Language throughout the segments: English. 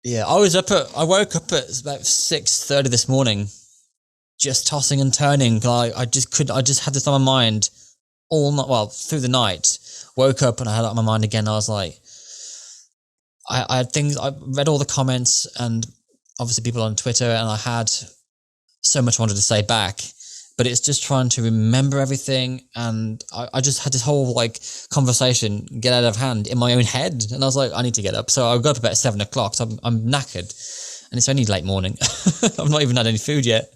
Yeah, I woke up at about 6:30 this morning, just tossing and turning. I just had this on my mind all night, well, through the night. Woke up and I had it on my mind again. I was like, I had things, I read all the comments and obviously people on Twitter, and I had so much I wanted to say back, but it's just trying to remember everything. And I just had this whole like conversation get out of hand in my own head. And I was like, I need to get up. So I got up about 7 o'clock. So I'm knackered and it's only late morning. I've not even had any food yet.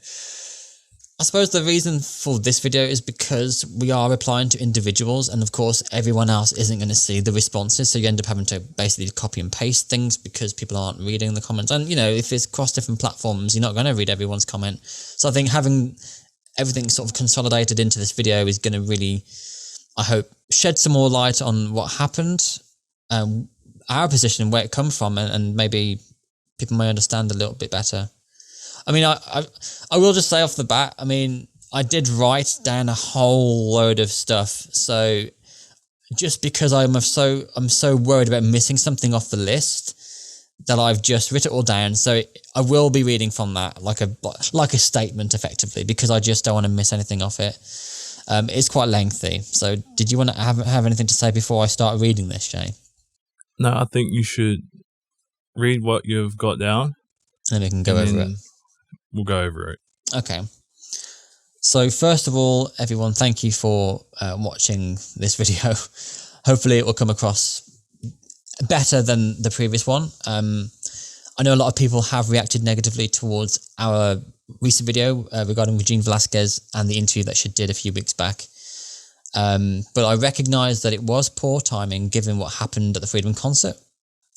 I suppose the reason for this video is because we are replying to individuals, and of course everyone else isn't going to see the responses, so you end up having to basically copy and paste things because people aren't reading the comments. And you know, if it's across different platforms, you're not going to read everyone's comment. So I think having everything sort of consolidated into this video is going to really, I hope, shed some more light on what happened, our position and where it come from, and maybe people may understand a little bit better. I mean, I will just say off the bat, I mean, I did write down a whole load of stuff. So just because I'm so worried about missing something off the list that I've just written it all down. So I will be reading from that like a statement effectively, because I just don't want to miss anything off it. It's quite lengthy. So did you want to have anything to say before I start reading this, Shay? No, I think you should read what you've got down. And we can go over it. We'll go over it. Okay. So first of all, everyone, thank you for watching this video. Hopefully it will come across better than the previous one. I know a lot of people have reacted negatively towards our recent video regarding Regine Velasquez and the interview that she did a few weeks back. But I recognise that it was poor timing given what happened at the Freedom concert.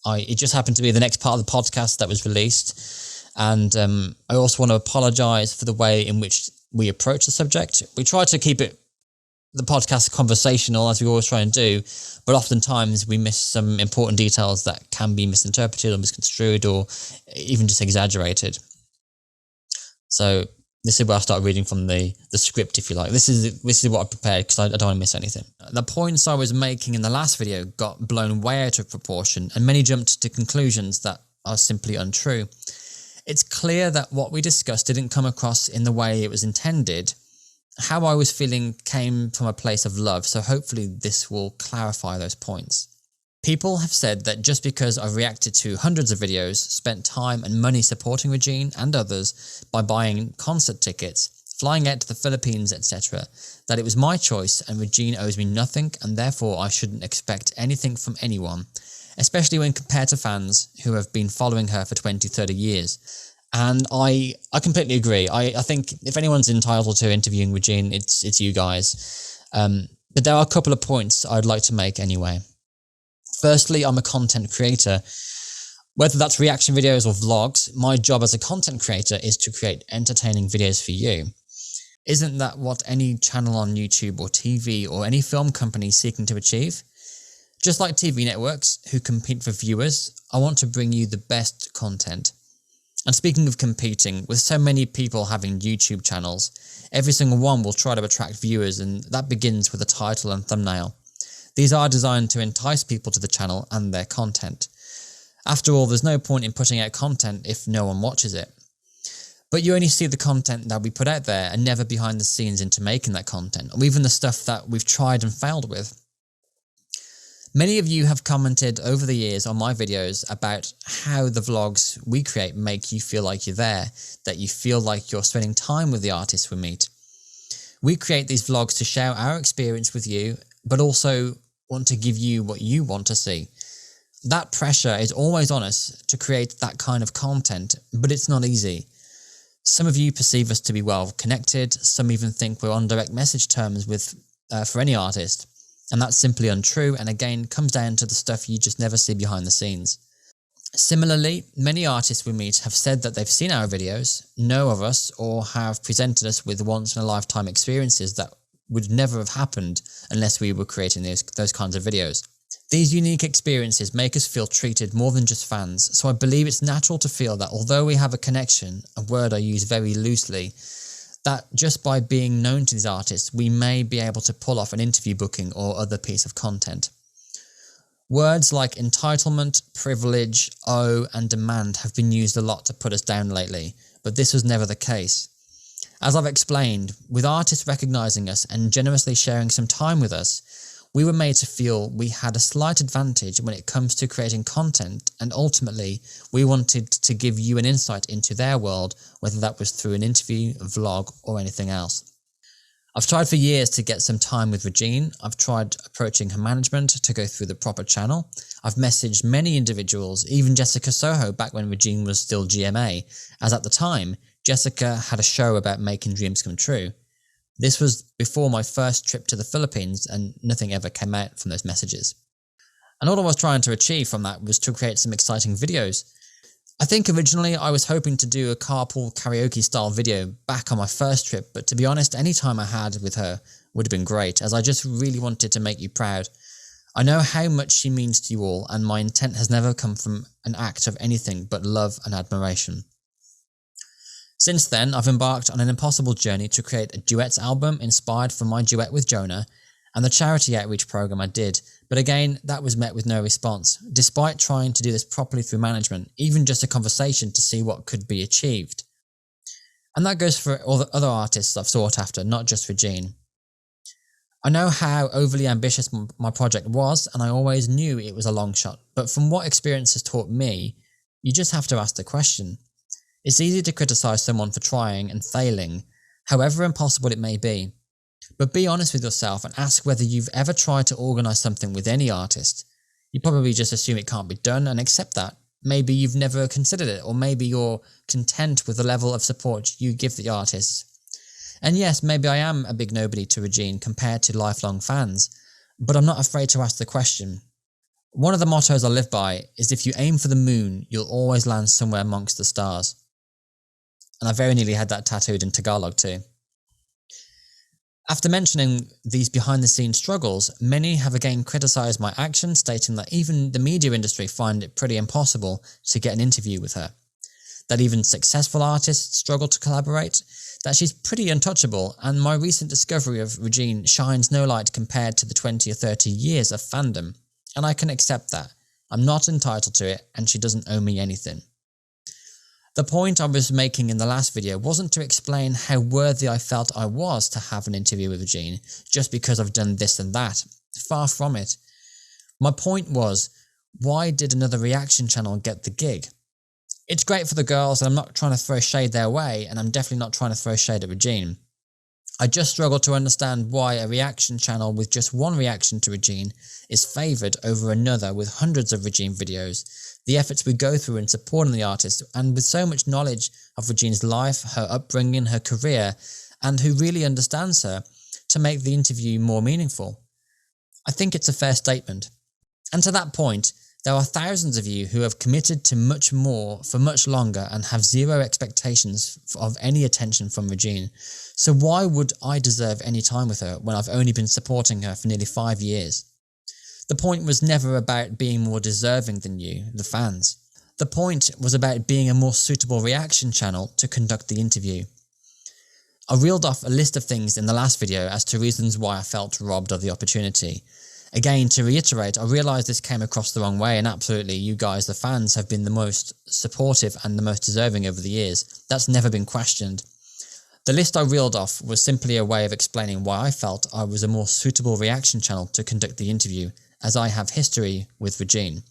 It just happened to be the next part of the podcast that was released. And I also want to apologise for the way in which we approach the subject. We try to keep the podcast conversational, as we always try and do, but oftentimes we miss some important details that can be misinterpreted or misconstrued or even just exaggerated. So this is where I start reading from the script, if you like. This is what I prepared because I don't want to miss anything. The points I was making in the last video got blown way out of proportion, and many jumped to conclusions that are simply untrue. It's clear that what we discussed didn't come across in the way it was intended. How I was feeling came from a place of love, so hopefully this will clarify those points. People have said that just because I've reacted to hundreds of videos, spent time and money supporting Regine and others by buying concert tickets, flying out to the Philippines, etc., that it was my choice and Regine owes me nothing and therefore I shouldn't expect anything from anyone, especially when compared to fans who have been following her for 20, 30 years. And I completely agree. I think if anyone's entitled to interviewing Regine, it's you guys. But there are a couple of points I'd like to make anyway. Firstly, I'm a content creator. Whether that's reaction videos or vlogs, my job as a content creator is to create entertaining videos for you. Isn't that what any channel on YouTube or TV or any film company is seeking to achieve? Just like TV networks who compete for viewers, I want to bring you the best content. And speaking of competing, with so many people having YouTube channels, every single one will try to attract viewers, and that begins with a title and thumbnail. These are designed to entice people to the channel and their content. After all, there's no point in putting out content if no one watches it. But you only see the content that we put out there and never behind the scenes into making that content, or even the stuff that we've tried and failed with. Many of you have commented over the years on my videos about how the vlogs we create make you feel like you're there, that you feel like you're spending time with the artists we meet. We create these vlogs to share our experience with you, but also want to give you what you want to see. That pressure is always on us to create that kind of content, but it's not easy. Some of you perceive us to be well connected, some even think we're on direct message terms with for any artist. And that's simply untrue, and again comes down to the stuff you just never see behind the scenes. Similarly, many artists we meet have said that they've seen our videos, know of us, or have presented us with once-in-a-lifetime experiences that would never have happened unless we were creating those kinds of videos. These unique experiences make us feel treated more than just fans, so I believe it's natural to feel that although we have a connection, a word I use very loosely, that just by being known to these artists, we may be able to pull off an interview booking or other piece of content. Words like entitlement, privilege, owe, and demand have been used a lot to put us down lately, but this was never the case. As I've explained, with artists recognising us and generously sharing some time with us, we were made to feel we had a slight advantage when it comes to creating content, and ultimately, we wanted to give you an insight into their world, whether that was through an interview, a vlog, or anything else. I've tried for years to get some time with Regine. I've tried approaching her management to go through the proper channel. I've messaged many individuals, even Jessica Soho back when Regine was still GMA, as at the time, Jessica had a show about making dreams come true. This was before my first trip to the Philippines, and nothing ever came out from those messages. And all I was trying to achieve from that was to create some exciting videos. I think originally I was hoping to do a carpool karaoke style video back on my first trip, but to be honest, any time I had with her would have been great, as I just really wanted to make you proud. I know how much she means to you all, and my intent has never come from an act of anything but love and admiration. Since then, I've embarked on an impossible journey to create a duets album inspired from my duet with Jonah and the charity outreach program I did, but again, that was met with no response, despite trying to do this properly through management, even just a conversation to see what could be achieved. And that goes for all the other artists I've sought after, not just Regine. I know how overly ambitious my project was, and I always knew it was a long shot, but from what experience has taught me, you just have to ask the question. It's easy to criticise someone for trying and failing, however impossible it may be. But be honest with yourself and ask whether you've ever tried to organise something with any artist. You probably just assume it can't be done and accept that. Maybe you've never considered it, or maybe you're content with the level of support you give the artists. And yes, maybe I am a big nobody to Regine compared to lifelong fans, but I'm not afraid to ask the question. One of the mottos I live by is if you aim for the moon, you'll always land somewhere amongst the stars. And I very nearly had that tattooed in Tagalog too. After mentioning these behind-the-scenes struggles, many have again criticised my actions, stating that even the media industry find it pretty impossible to get an interview with her, that even successful artists struggle to collaborate, that she's pretty untouchable, and my recent discovery of Regine shines no light compared to the 20 or 30 years of fandom, and I can accept that. I'm not entitled to it, and she doesn't owe me anything. The point I was making in the last video wasn't to explain how worthy I felt I was to have an interview with Regine just because I've done this and that. Far from it. My point was, why did another reaction channel get the gig? It's great for the girls, and I'm not trying to throw shade their way, and I'm definitely not trying to throw shade at Regine. I just struggle to understand why a reaction channel with just one reaction to Regine is favoured over another with hundreds of Regine videos, the efforts we go through in supporting the artist, and with so much knowledge of Regine's life, her upbringing, her career, and who really understands her, to make the interview more meaningful. I think it's a fair statement. And to that point, there are thousands of you who have committed to much more for much longer and have zero expectations of any attention from Regine. So why would I deserve any time with her when I've only been supporting her for nearly 5 years? The point was never about being more deserving than you, the fans. The point was about being a more suitable reaction channel to conduct the interview. I reeled off a list of things in the last video as to reasons why I felt robbed of the opportunity. Again, to reiterate, I realise this came across the wrong way, and absolutely, you guys, the fans, have been the most supportive and the most deserving over the years. That's never been questioned. The list I reeled off was simply a way of explaining why I felt I was a more suitable reaction channel to conduct the interview, as I have history with Regine.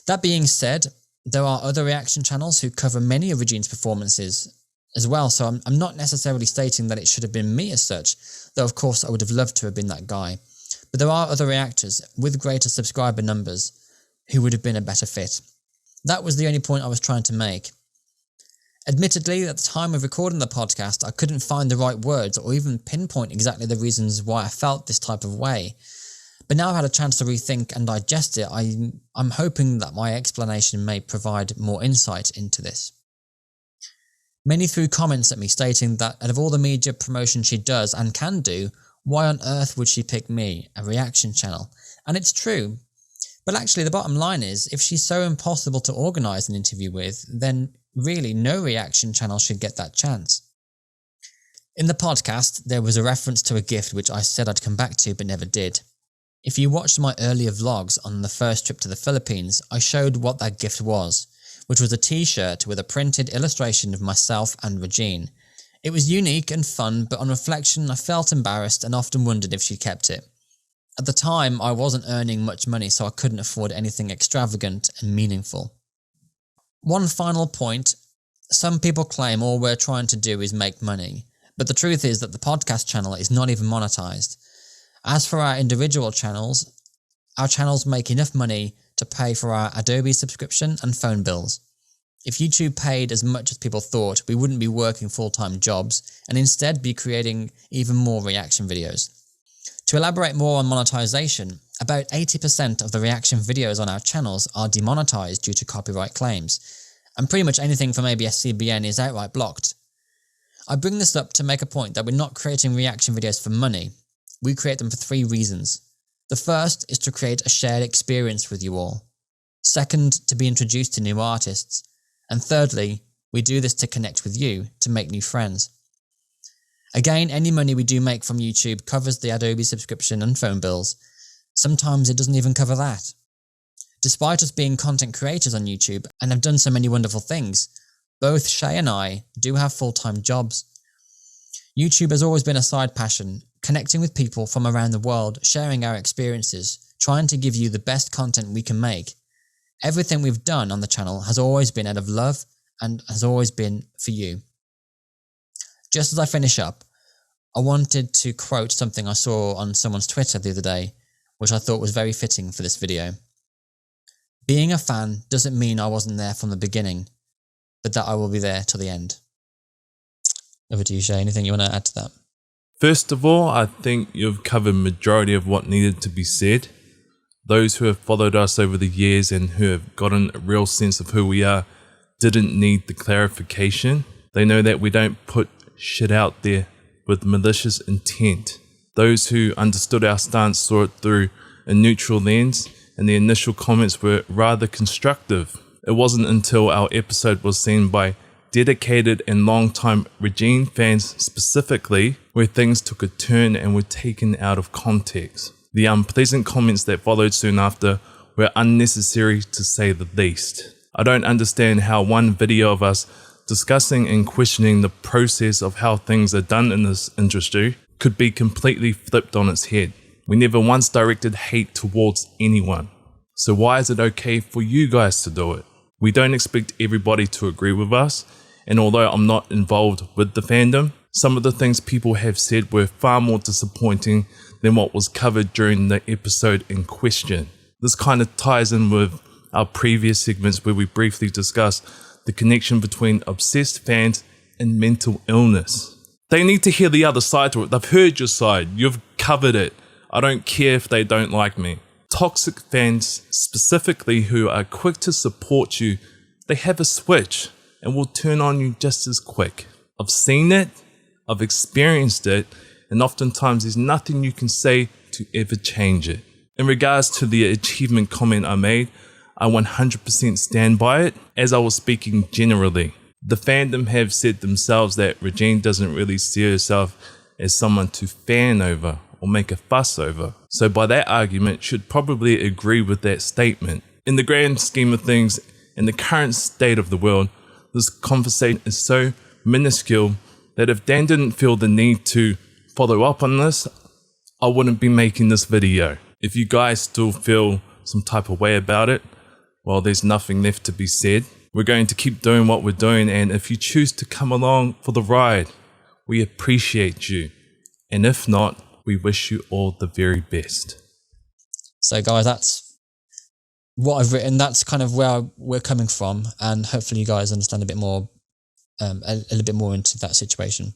That being said, there are other reaction channels who cover many of Regine's performances as well, so I'm not necessarily stating that it should have been me as such, though of course I would have loved to have been that guy. But there are other reactors with greater subscriber numbers who would have been a better fit. That was the only point I was trying to make. Admittedly, at the time of recording the podcast, I couldn't find the right words or even pinpoint exactly the reasons why I felt this type of way. But now I've had a chance to rethink and digest it, I'm hoping that my explanation may provide more insight into this. Many threw comments at me stating that out of all the media promotion she does and can do, why on earth would she pick me, a reaction channel? And it's true. But actually the bottom line is, if she's so impossible to organise an interview with, then really no reaction channel should get that chance. In the podcast, there was a reference to a gift which I said I'd come back to but never did. If you watched my earlier vlogs on the first trip to the Philippines, I showed what that gift was, which was a t-shirt with a printed illustration of myself and Regine. It was unique and fun, but on reflection I felt embarrassed and often wondered if she kept it. At the time, I wasn't earning much money, so I couldn't afford anything extravagant and meaningful. One final point. Some people claim all we're trying to do is make money, but the truth is that the podcast channel is not even monetized. As for our individual channels, our channels make enough money to pay for our Adobe subscription and phone bills. If YouTube paid as much as people thought, we wouldn't be working full-time jobs and instead be creating even more reaction videos. To elaborate more on monetization, about 80% of the reaction videos on our channels are demonetized due to copyright claims, and pretty much anything from ABS-CBN is outright blocked. I bring this up to make a point that we're not creating reaction videos for money. We create them for 3 reasons. The first is to create a shared experience with you all. Second, to be introduced to new artists. And thirdly, we do this to connect with you, to make new friends. Again, any money we do make from YouTube covers the Adobe subscription and phone bills. Sometimes it doesn't even cover that. Despite us being content creators on YouTube and have done so many wonderful things, both Shay and I do have full-time jobs. YouTube has always been a side passion, connecting with people from around the world, sharing our experiences, trying to give you the best content we can make. Everything we've done on the channel has always been out of love and has always been for you. Just as I finish up, I wanted to quote something I saw on someone's Twitter the other day, which I thought was very fitting for this video. Being a fan doesn't mean I wasn't there from the beginning, but that I will be there till the end. Over to you, Shay. Anything you want to add to that? First of all, I think you've covered majority of what needed to be said. Those who have followed us over the years and who have gotten a real sense of who we are didn't need the clarification. They know that we don't put shit out there with malicious intent. Those who understood our stance saw it through a neutral lens, and the initial comments were rather constructive. It wasn't until our episode was seen by dedicated and long-time Regine fans specifically where things took a turn and were taken out of context. The unpleasant comments that followed soon after were unnecessary to say the least. I don't understand how one video of us discussing and questioning the process of how things are done in this industry could be completely flipped on its head. We never once directed hate towards anyone. So why is it okay for you guys to do it? We don't expect everybody to agree with us, and although I'm not involved with the fandom, some of the things people have said were far more disappointing than what was covered during the episode in question. This kind of ties in with our previous segments where we briefly discussed the connection between obsessed fans and mental illness. They need to hear the other side to it. They've heard your side. You've covered it. I don't care if they don't like me. Toxic fans, specifically who are quick to support you, they have a switch and will turn on you just as quick. I've seen it, I've experienced it, and oftentimes there's nothing you can say to ever change it. In regards to the achievement comment I made, I 100% stand by it, as I was speaking generally. The fandom have said themselves that Regine doesn't really see herself as someone to fan over or make a fuss over. So by that argument, should probably agree with that statement. In the grand scheme of things, in the current state of the world, this conversation is so minuscule that if Dan didn't feel the need to follow up on this, I wouldn't be making this video. If you guys still feel some type of way about it, well, there's nothing left to be said. We're going to keep doing what we're doing, and if you choose to come along for the ride, we appreciate you. And if not, we wish you all the very best. So guys, that's what I've written. That's kind of where we're coming from, and hopefully you guys understand a bit more, a little bit more into that situation.